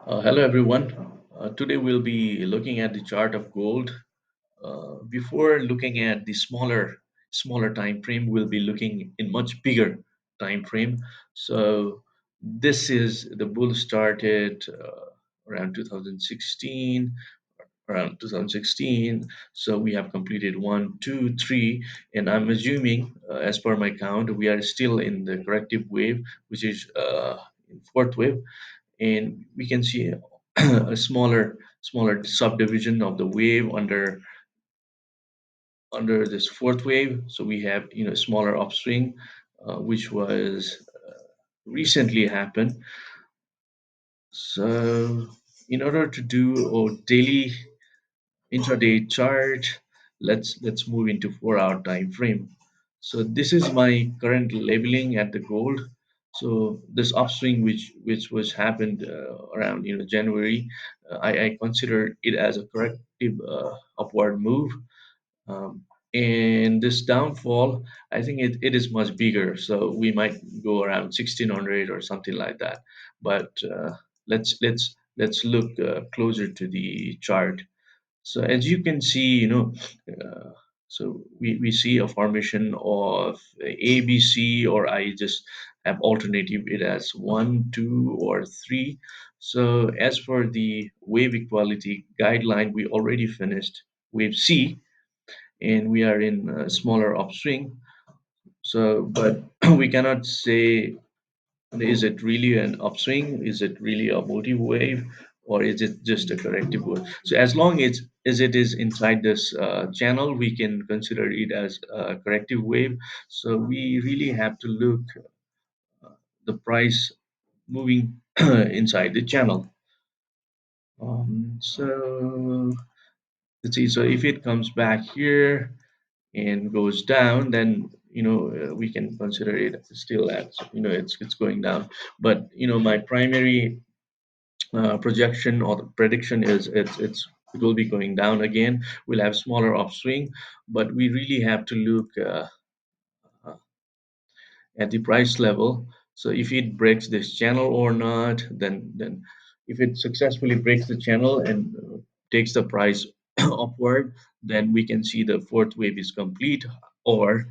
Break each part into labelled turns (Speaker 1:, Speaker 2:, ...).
Speaker 1: Hello everyone. Today we'll be looking at the chart of gold. Before looking at the smaller time frame, we'll be looking in much bigger time frame. So this is the bull started around 2016, around 2016. So we have completed one, two, three, and I'm assuming, as per my count, we are still in the corrective wave, which is in fourth wave, and we can see a smaller subdivision of the wave under this fourth wave. So we have smaller upswing, which was recently happened. So in order to do a daily intraday chart, let's move into 4 hour time frame. So this is my current labeling at the gold. So this upswing, which was happened around January, I consider it as a corrective upward move. Um, and this downfall, I think it is much bigger. So we might go around 1600 or something like that. But let's look closer to the chart. So as you can see, uh, so we see a formation of ABC, or I just have alternative it as one, two, or three. So as for the wave equality guideline, we already finished wave C, and we are in a smaller upswing. So, but we cannot say, is it really an upswing? Is it really a multi wave? Or is it just a corrective wave? So as long as it is inside this channel, we can consider it as a corrective wave. So we really have to look the price moving inside the channel. So let's see. So if it comes back here and goes down, then we can consider it still at it's going down. But my primary projection or the prediction is it will be going down again. We'll have smaller upswing, but we really have to look uh, at the price level. So if it breaks this channel or not, then if it successfully breaks the channel and takes the price upward, then we can see the fourth wave is complete. Or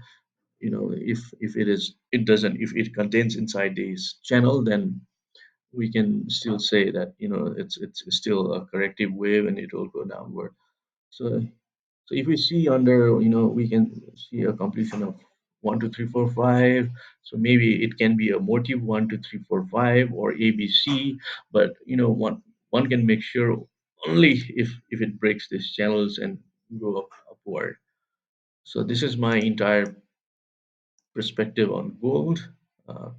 Speaker 1: if it doesn't, if it contains inside this channel, then we can still say that it's still a corrective wave and it will go downward. So so if we see under, we can see a completion of 1 2 3 4 5. So maybe it can be a motive 1 2 3 4 5 or ABC. But one can make sure only if it breaks these channels and go upward. So this is my entire perspective on gold.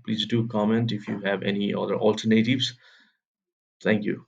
Speaker 1: Please do comment if you have any other alternatives. Thank you.